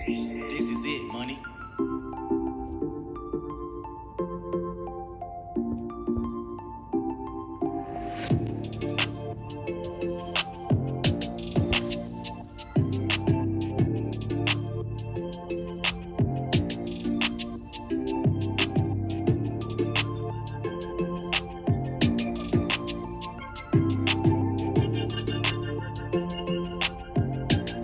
This is it, money.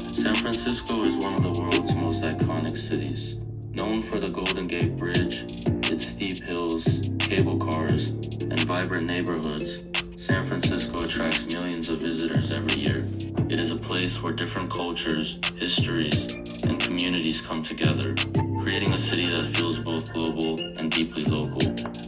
San Francisco is one of the world's most iconic cities. Known for the Golden Gate Bridge, its steep hills, cable cars, and vibrant neighborhoods, San Francisco attracts millions of visitors every year. It is a place where different cultures, histories, and communities come together, creating a city that feels both global and deeply local.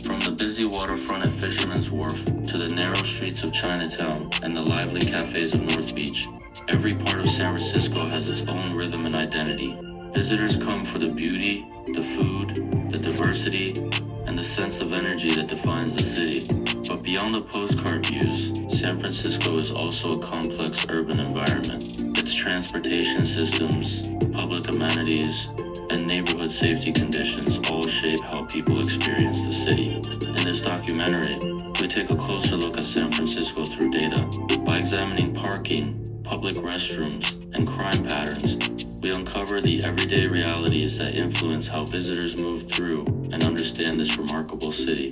From the busy waterfront at Fisherman's Wharf to the narrow streets of Chinatown and the lively cafes of North Beach, every part of San Francisco has its own rhythm and identity. Visitors come for the beauty, the food, the diversity, and the sense of energy that defines the city. But beyond the postcard views, San Francisco is also a complex urban environment. Its transportation systems, public amenities, and neighborhood safety conditions all shape how people experience the city. In this documentary, we take a closer look at San Francisco through data. By examining parking, public restrooms, and crime patterns, we uncover the everyday realities that influence how visitors move through and understand this remarkable city.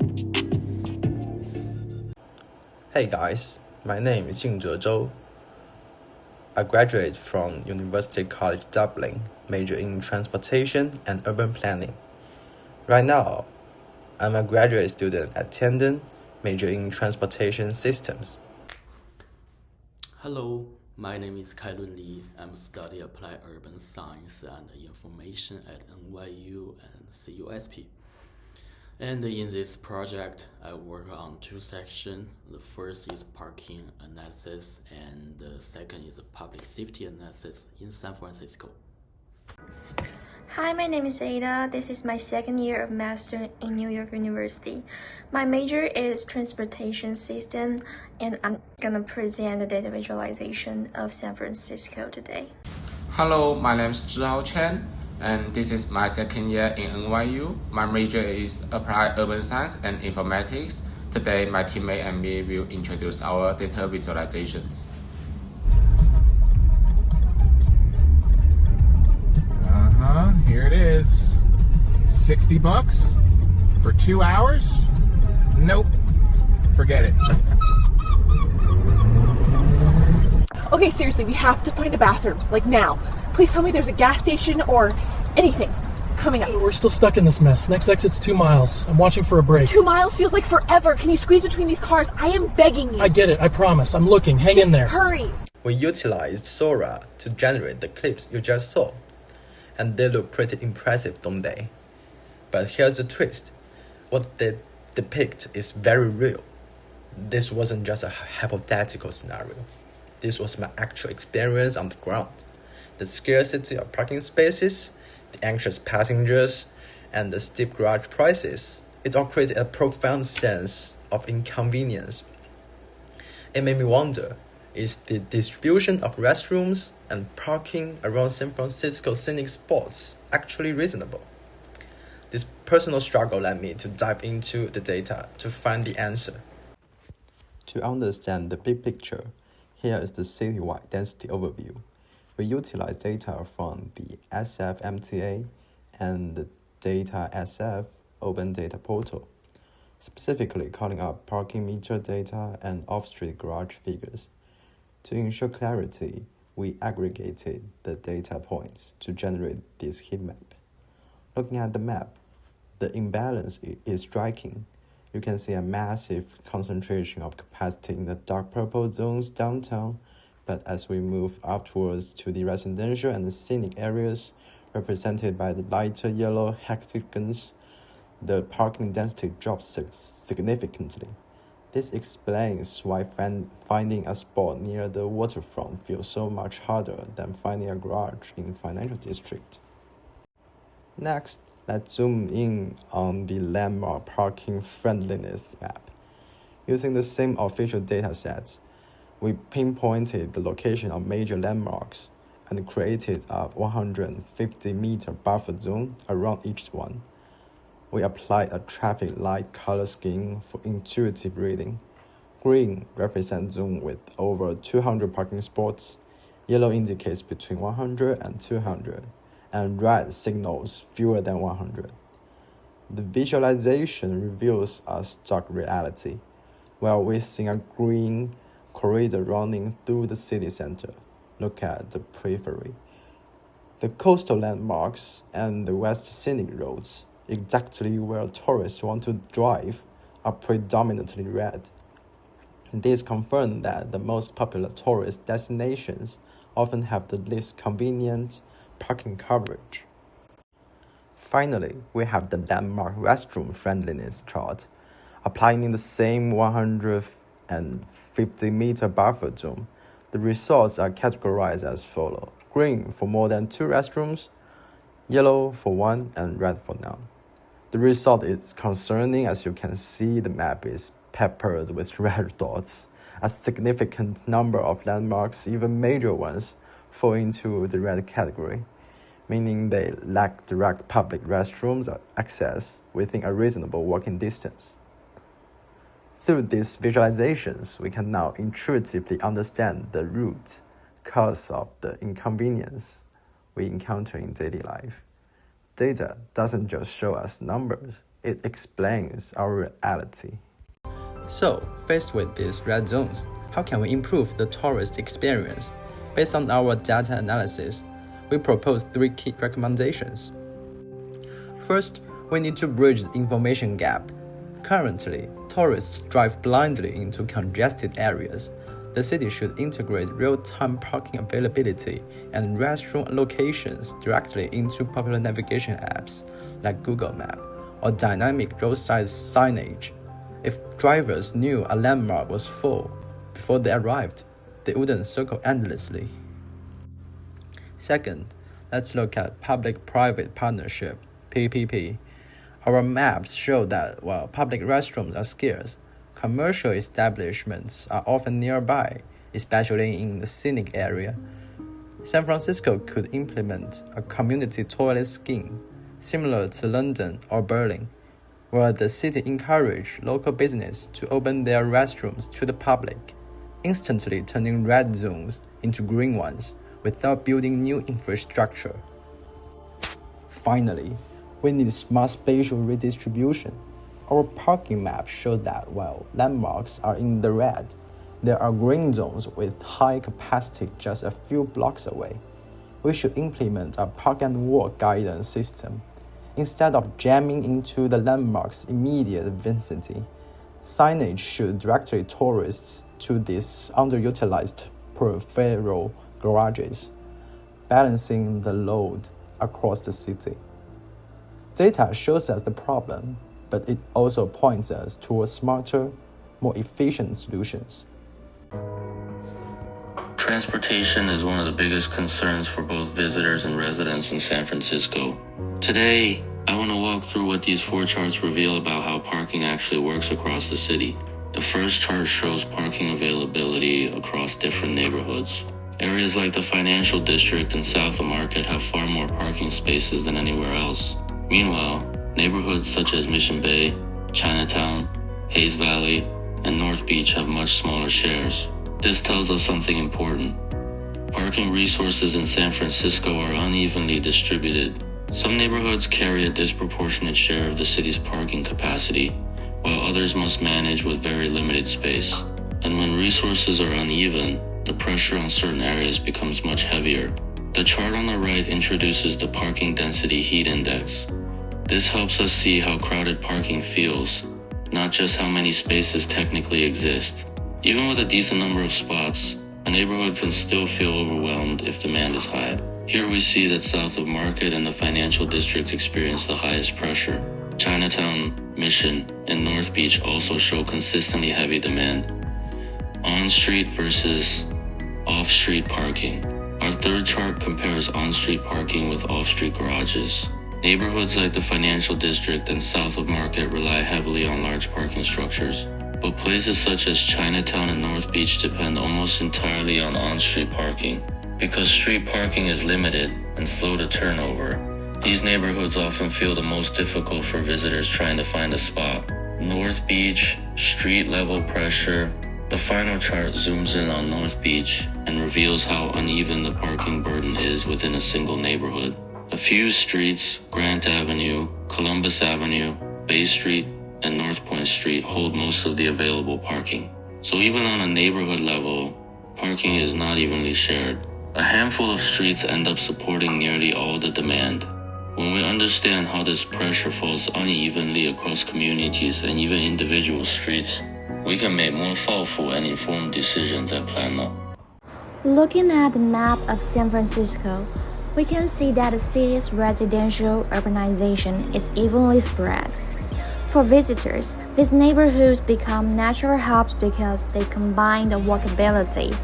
Hey guys, my name is Jingzhe Zhou. I graduated from University College Dublin, major in transportation and urban planning. Right now, I'm a graduate student at Tianden, major in transportation systems. Hello, my name is Kailun Li. I'm studying applied urban science and information at NYU and CUSP. And in this project, I work on two sections. The first is parking analysis, and the second is public safety analysis in San Francisco. Hi, my name is Ada. This is my second year of master in New York University. My major is transportation system, and I'm gonna present the data visualization of San Francisco today. Hello, my name is Zhihao Chen, and this is my second year in NYU. My major is Applied Urban Science and Informatics. Today, my teammate and me will introduce our data visualizations. Here it is. $60 for 2 hours? Nope. Forget it. Okay, seriously, we have to find a bathroom, like now. Please tell me there's a gas station or anything coming up. We're still stuck in this mess. Next exit's 2 miles. I'm watching for a break. 2 miles feels like forever. Can you squeeze between these cars? I am begging you. I get it, I promise. I'm looking. Hang in there. Hurry. We utilized Sora to generate the clips you just saw, and they look pretty impressive, don't they? But here's the twist. What they depict is very real. This wasn't just a hypothetical scenario. This was my actual experience on the ground. The scarcity of parking spaces, the anxious passengers, and the steep garage prices, it all created a profound sense of inconvenience. It made me wonder, is the distribution of restrooms and parking around San Francisco scenic spots actually reasonable? This personal struggle led me to dive into the data to find the answer. To understand the big picture, here is the citywide density overview. We utilize data from the SFMTA and the Data SF Open Data Portal, specifically calling up parking meter data and off-street garage figures. To ensure clarity, we aggregated the data points to generate this heat map. Looking at the map, the imbalance is striking. You can see a massive concentration of capacity in the dark purple zones downtown, but as we move upwards to the residential and the scenic areas, represented by the lighter yellow hexagons, the parking density drops significantly. This explains why finding a spot near the waterfront feels so much harder than finding a garage in the financial district. Next, let's zoom in on the landmark parking friendliness map. Using the same official datasets, we pinpointed the location of major landmarks and created a 150-meter buffer zone around each one. We applied a traffic light color scheme for intuitive reading. Green represents zone with over 200 parking spots, yellow indicates between 100 and 200, and red signals fewer than 100. The visualization reveals a stark reality. While we see a green corridor running through the city center, look at the periphery. The coastal landmarks and the west scenic roads, exactly where tourists want to drive, are predominantly red. This confirms that the most popular tourist destinations often have the least convenient parking coverage. Finally, we have the landmark restroom friendliness chart. Applying the same 150-meter buffer zone, the results are categorized as follows: green for more than 2 restrooms, yellow for 1, and red for none. The result is concerning. As you can see, the map is peppered with red dots. A significant number of landmarks, even major ones, fall into the red category, meaning they lack direct public restrooms access within a reasonable walking distance. Through these visualizations, we can now intuitively understand the root cause of the inconvenience we encounter in daily life. Data doesn't just show us numbers, it explains our reality. So, faced with these red zones, how can we improve the tourist experience? Based on our data analysis, we propose 3 key recommendations. First, we need to bridge the information gap. Currently, tourists drive blindly into congested areas. The city should integrate real-time parking availability and restroom locations directly into popular navigation apps like Google Maps or dynamic roadside signage. If drivers knew a landmark was full before they arrived, they wouldn't circle endlessly. Second, let's look at public-private partnership, PPP. Our maps show that while public restrooms are scarce, commercial establishments are often nearby, especially in the scenic area. San Francisco could implement a community toilet scheme, similar to London or Berlin, where the city encouraged local business to open their restrooms to the public, instantly turning red zones into green ones without building new infrastructure. Finally, we need smart spatial redistribution. Our parking maps show that while landmarks are in the red, there are green zones with high capacity just a few blocks away. We should implement a park and walk guidance system. Instead of jamming into the landmark's immediate vicinity, signage should direct tourists to these underutilized peripheral garages, balancing the load across the city. Data shows us the problem, but it also points us towards smarter, more efficient solutions. Transportation is one of the biggest concerns for both visitors and residents in San Francisco. Today, I want to walk through what these 4 charts reveal about how parking actually works across the city. The first chart shows parking availability across different neighborhoods. Areas like the Financial District and South of Market have far more parking spaces than anywhere else. Meanwhile, neighborhoods such as Mission Bay, Chinatown, Hayes Valley, and North Beach have much smaller shares. This tells us something important. Parking resources in San Francisco are unevenly distributed. Some neighborhoods carry a disproportionate share of the city's parking capacity, while others must manage with very limited space. And when resources are uneven, the pressure on certain areas becomes much heavier. The chart on the right introduces the Parking Density Heat Index. This helps us see how crowded parking feels, not just how many spaces technically exist. Even with a decent number of spots, a neighborhood can still feel overwhelmed if demand is high. Here we see that South of Market and the Financial District experience the highest pressure. Chinatown, Mission, and North Beach also show consistently heavy demand. On-street versus off-street parking. Our third chart compares on-street parking with off-street garages. Neighborhoods like the Financial District and South of Market rely heavily on large parking structures, but places such as Chinatown and North Beach depend almost entirely on on-street parking. Because street parking is limited and slow to turnover, these neighborhoods often feel the most difficult for visitors trying to find a spot. North Beach, street level pressure. The final chart zooms in on North Beach and reveals how uneven the parking burden is within a single neighborhood. A few streets, Grant Avenue, Columbus Avenue, Bay Street, and North Point Street hold most of the available parking. So even on a neighborhood level, parking is not evenly shared. A handful of streets end up supporting nearly all the demand. When we understand how this pressure falls unevenly across communities and even individual streets, we can make more thoughtful and informed decisions at Plano. Looking at the map of San Francisco, we can see that the city's residential urbanization is evenly spread. For visitors, these neighborhoods become natural hubs because they combine the walkability,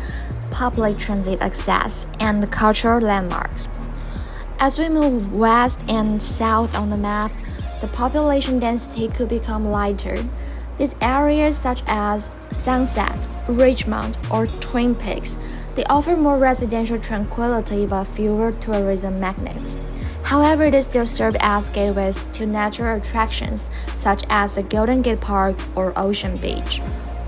public transit access, and cultural landmarks. As we move west and south on the map, the population density could become lighter. These areas such as Sunset, Richmond, or Twin Peaks, they offer more residential tranquility but fewer tourism magnets. However, they still serve as gateways to natural attractions such as the Golden Gate Park or Ocean Beach.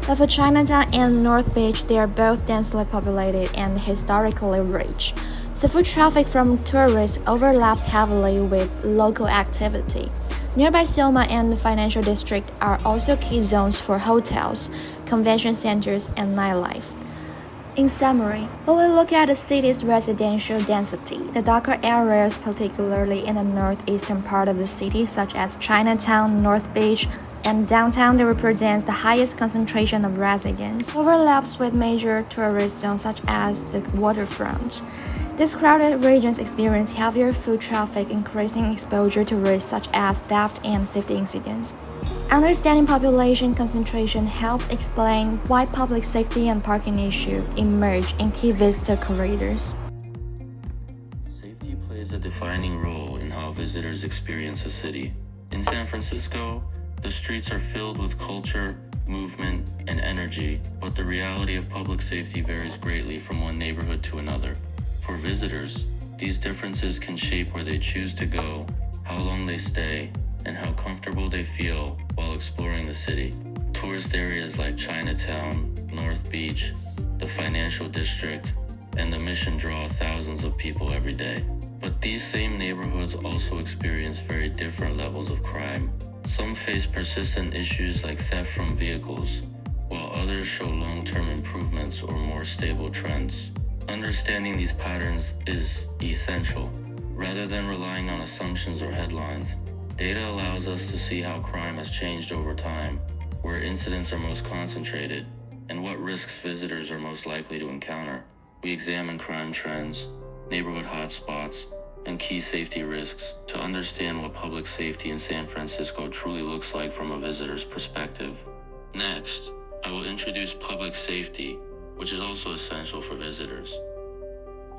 But for Chinatown and North Beach, they are both densely populated and historically rich. So foot traffic from tourists overlaps heavily with local activity. Nearby Soma and the Financial District are also key zones for hotels, convention centers, and nightlife. In summary, when we look at the city's residential density, the darker areas, particularly in the northeastern part of the city, such as Chinatown, North Beach, and downtown, that represents the highest concentration of residents, overlaps with major tourist zones such as the waterfront. These crowded regions experience heavier foot traffic, increasing exposure to risks such as theft and safety incidents. Understanding population concentration helps explain why public safety and parking issues emerge in key visitor corridors. Safety plays a defining role in how visitors experience a city. In San Francisco, the streets are filled with culture, movement, and energy, but the reality of public safety varies greatly from one neighborhood to another. For visitors, these differences can shape where they choose to go, how long they stay, and how comfortable they feel while exploring the city. Tourist areas like Chinatown, North Beach, the Financial District, and the Mission draw thousands of people every day. But these same neighborhoods also experience very different levels of crime. Some face persistent issues like theft from vehicles, while others show long-term improvements or more stable trends. Understanding these patterns is essential. Rather than relying on assumptions or headlines, data allows us to see how crime has changed over time, where incidents are most concentrated, and what risks visitors are most likely to encounter. We examine crime trends, neighborhood hotspots, and key safety risks to understand what public safety in San Francisco truly looks like from a visitor's perspective. Next, I will introduce public safety, which is also essential for visitors.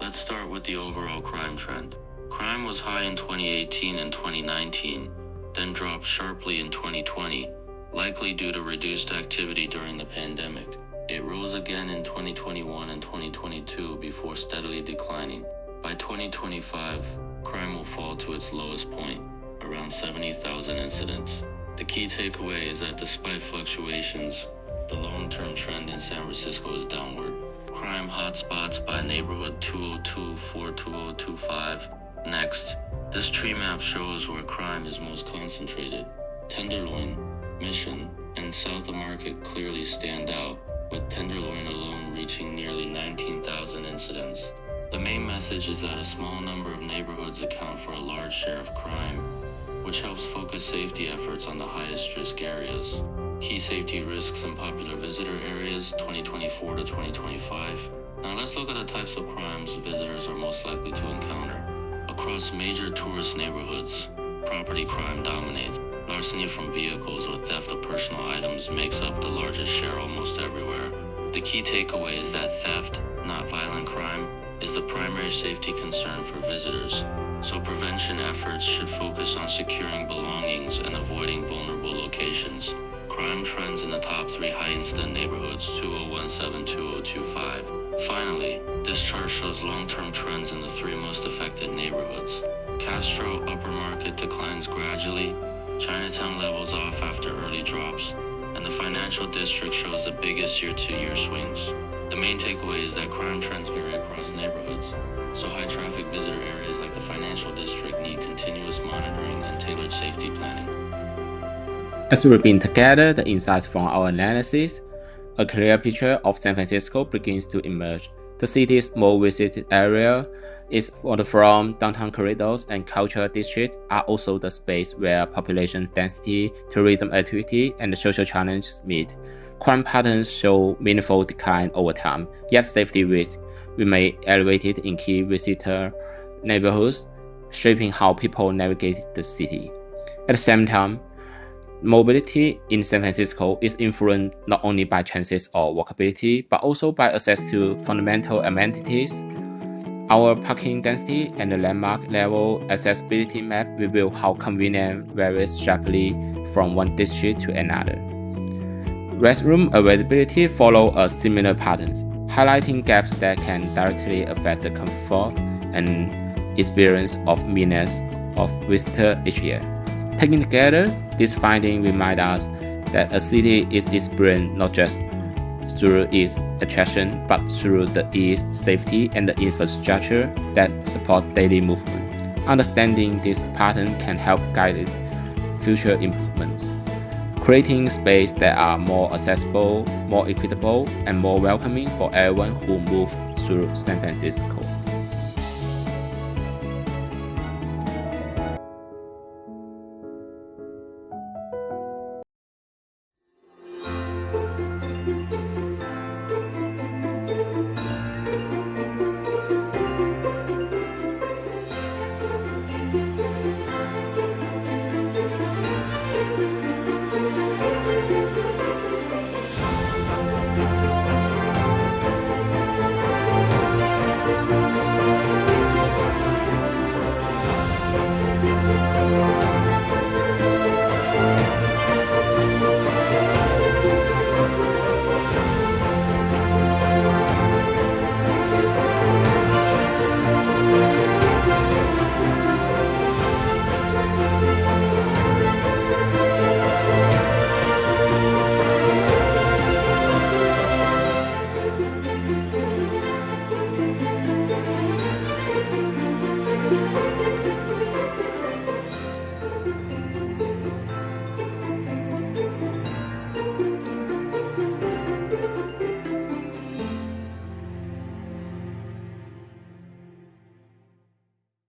Let's start with the overall crime trend. Crime was high in 2018 and 2019, then dropped sharply in 2020, likely due to reduced activity during the pandemic. It rose again in 2021 and 2022 before steadily declining. By 2025, crime will fall to its lowest point, around 70,000 incidents. The key takeaway is that despite fluctuations, the long-term trend in San Francisco is downward. Crime hotspots by neighborhood 202, 42025. Next, this tree map shows where crime is most concentrated. Tenderloin, Mission, and South of Market clearly stand out, with Tenderloin alone reaching nearly 19,000 incidents. The main message is that a small number of neighborhoods account for a large share of crime, which helps focus safety efforts on the highest risk areas. Key safety risks in popular visitor areas 2024 to 2025. Now let's look at the types of crimes visitors are most likely to encounter. Across major tourist neighborhoods, property crime dominates. Larceny from vehicles or theft of personal items makes up the largest share almost everywhere. The key takeaway is that theft, not violent crime, is the primary safety concern for visitors, so prevention efforts should focus on securing belongings and avoiding vulnerable locations. Crime trends in the top 3 high-incident neighborhoods 2017-2025. Finally, this chart shows long-term trends in the 3 most affected neighborhoods. Castro Upper Market declines gradually, Chinatown levels off after early drops, and the financial district shows the biggest year-to-year swings. The main takeaway is that crime trends vary across neighborhoods, so high-traffic visitor areas like the financial district need continuous monitoring and tailored safety planning. As we bring together the insights from our analysis, a clear picture of San Francisco begins to emerge. The city's more visited area is from downtown corridors and cultural districts are also the space where population density, tourism activity, and social challenges meet. Crime patterns show meaningful decline over time, yet safety risks remain elevated in key visitor neighborhoods, shaping how people navigate the city. At the same time, mobility in San Francisco is influenced not only by transit or walkability, but also by access to fundamental amenities. Our parking density and the landmark level accessibility map reveal how convenience varies sharply from one district to another. Restroom availability follows a similar pattern, highlighting gaps that can directly affect the comfort and experience of millions of visitors each year. Taken together, these findings remind us that a city is experienced not just through its attraction, but through its safety and the infrastructure that support daily movement. Understanding this pattern can help guide future improvements, creating spaces that are more accessible, more equitable, and more welcoming for everyone who moves through San Francisco.